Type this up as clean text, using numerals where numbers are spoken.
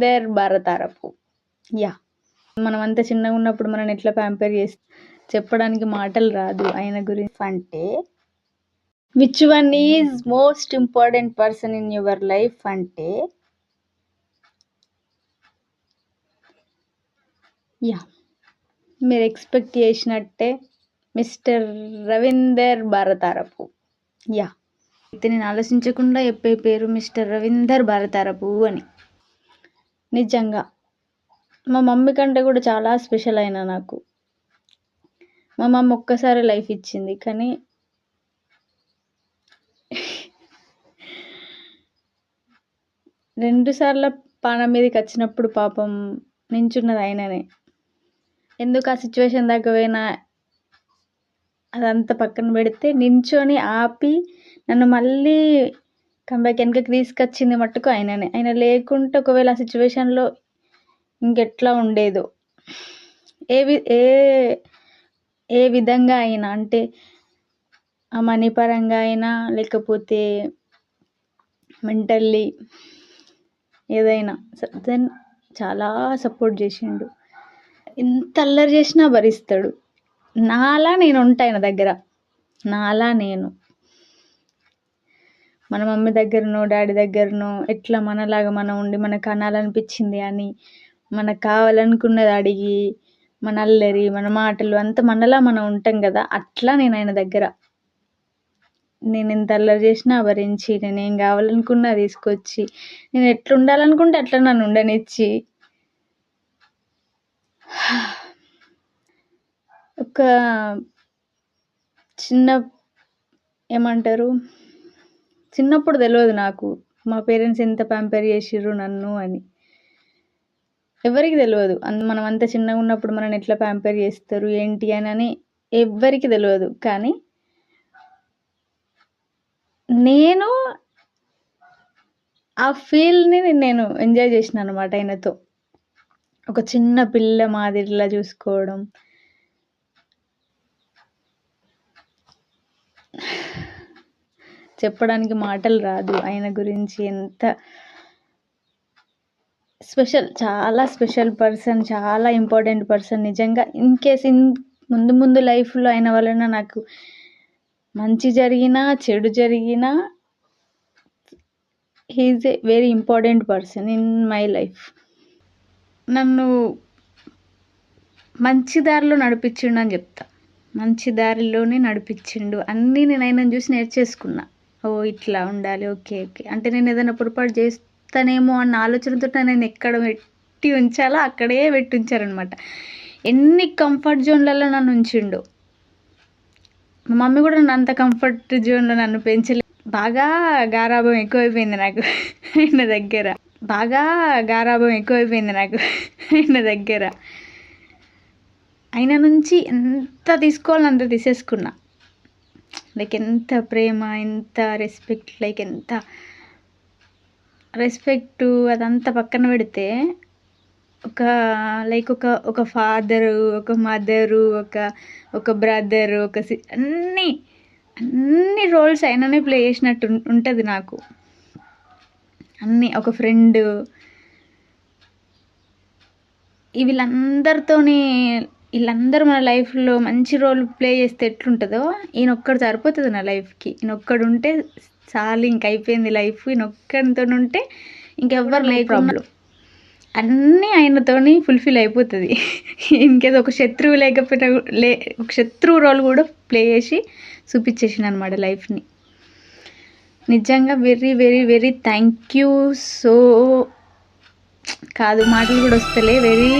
Ravinder భారతారపు. Yeah, మనం అంత చిన్నగా ఉన్నప్పుడు మనం ఎట్లా ప్యాంపర్ చేసి చెప్పడానికి మాటలు రాదు ఆయన గురించి. అంటే which one is most important person in your life అంటే యా, మీరు ఎక్స్పెక్ట్ చేసినట్టే మిస్టర్ రవీందర్ భారతారపు. యా, అయితే నేను ఆలోచించకుండా చెప్పే పేరు మిస్టర్ రవీందర్ భారతారపు అని. నిజంగా మా మమ్మీ కంటే కూడా చాలా స్పెషల్ అయినా నాకు. మా మమ్మీ ఒక్కసారి లైఫ్ ఇచ్చింది, కానీ రెండుసార్లు పానం మీదకి వచ్చినప్పుడు పాపం నించున్నది ఆయననే. ఎందుకు ఆ సిచ్యువేషన్ దాకా పోయినా అదంతా పక్కన పెడితే నించొని ఆపి నన్ను మళ్ళీ కంబ్యాక్ వెనకకి తీసుకొచ్చింది మట్టుకు ఆయననే. ఆయన లేకుంటే ఒకవేళ ఆ సిచ్యువేషన్లో ఇంకెట్లా ఉండేదో, ఏ విధంగా అయినా, అంటే ఆ మనీ పరంగా అయినా లేకపోతే మెంటల్లీ ఏదైనా, దెన్ చాలా సపోర్ట్ చేసిండు. ఎంత అల్లరి చేసినా భరిస్తాడు. నాలా నేను ఉంటా ఆయన దగ్గర, నాలా నేను. మన మమ్మీ దగ్గరనో డాడీ దగ్గరనో ఎట్లా మనలాగా మనం ఉండి మనకు అనాలనిపించింది అని మనకు కావాలనుకున్నది అడిగి మన అల్లరి మన మాటలు అంతా మనలా మనం ఉంటాం కదా, అట్లా నేను ఆయన దగ్గర. నేను ఎంత అల్లరి చేసినా భరించి, నేనేం కావాలనుకున్నా తీసుకొచ్చి, నేను ఎట్లా ఉండాలనుకుంటే అట్లా నన్ను ఉండనిచ్చి, ఒక ఏమంటారు, చిన్నప్పుడు తెలియదు నాకు మా పేరెంట్స్ ఎంత ప్యాంపర్ చేసిర్రు నన్ను అని. ఎవరికి తెలియదు. మనం అంత చిన్నగా ఉన్నప్పుడు మనం ఎట్లా ప్యాంపర్ చేస్తారు ఏంటి అని ఎవ్వరికి తెలియదు. కానీ నేను ఆ ఫీల్ని నేను ఎంజాయ్ చేసిన అనమాట ఆయనతో. ఒక చిన్న పిల్ల మాదిరిలా చూసుకోవడం, చెప్పడానికి మాటలు రాదు ఆయన గురించి. ఎంత స్పెషల్, చాలా స్పెషల్ పర్సన్, చాలా ఇంపార్టెంట్ పర్సన్ నిజంగా. ఇన్ కేస్ ముందు లైఫ్లో ఆయన వలన నాకు మంచి జరిగినా చెడు జరిగినా he is a very important person in my life. నన్ను మంచి దారిలో నడిపించిండు అని చెప్తా. మంచి దారిలోనే నడిపించిండు. అన్నీ నేను ఆయనను చూసి నేర్చేసుకున్నా. ఓ ఇట్లా ఉండాలి, ఓకే ఓకే. అంటే నేను ఏదైనా పొరపాటు చేస్తానేమో అన్న ఆలోచనతో నేను ఎక్కడ పెట్టి ఉంచాలో అక్కడే పెట్టి ఉంచారనమాట. ఎన్ని కంఫర్ట్ జోన్లలో నన్ను ఉంచిండు. మా మమ్మీ కూడా నన్ను అంత కంఫర్ట్ జోన్లో నన్ను పెంచలేదు. బాగా గారాబం ఎక్కువైపోయింది నాకు ఆయన దగ్గర. ఆయన దగ్గర. ఆయన నుంచి ఎంత తీసుకోవాలో అంత తీసేసుకున్నా. లైక్ ఎంత ప్రేమ, ఎంత రెస్పెక్ట్, లైక్ ఎంత రెస్పెక్టు అదంతా పక్కన పెడితే ఒక ఫాదరు, ఒక మదరు, ఒక బ్రదరు, అన్ని రోల్స్ ఆయననే ప్లే చేసినట్టు ఉంటుంది నాకు. అన్నీ, ఒక ఫ్రెండ్, వీళ్ళందరూ మన లైఫ్లో మంచి రోల్ ప్లే చేస్తే ఎట్లుంటుందో, ఈయన ఒక్కడు సరిపోతుంది నా లైఫ్కి. ఈయన ఒక్కడు ఉంటే చాలు, ఇంక అయిపోయింది లైఫ్. ఈయన ఒక్కడితో ఉంటే ఇంకెవ్వరు లేకుండా అన్నీ ఆయనతోని ఫుల్ఫిల్ అయిపోతుంది. ఇంకేదో ఒక శత్రువు లేకపోయినా ఒక శత్రువు రోల్ కూడా ప్లే చేసి చూపించేసిన అనమాట లైఫ్ని. నిజంగా very very very thank you. So కాదు, మాటలు కూడా వస్తలే. వెరీ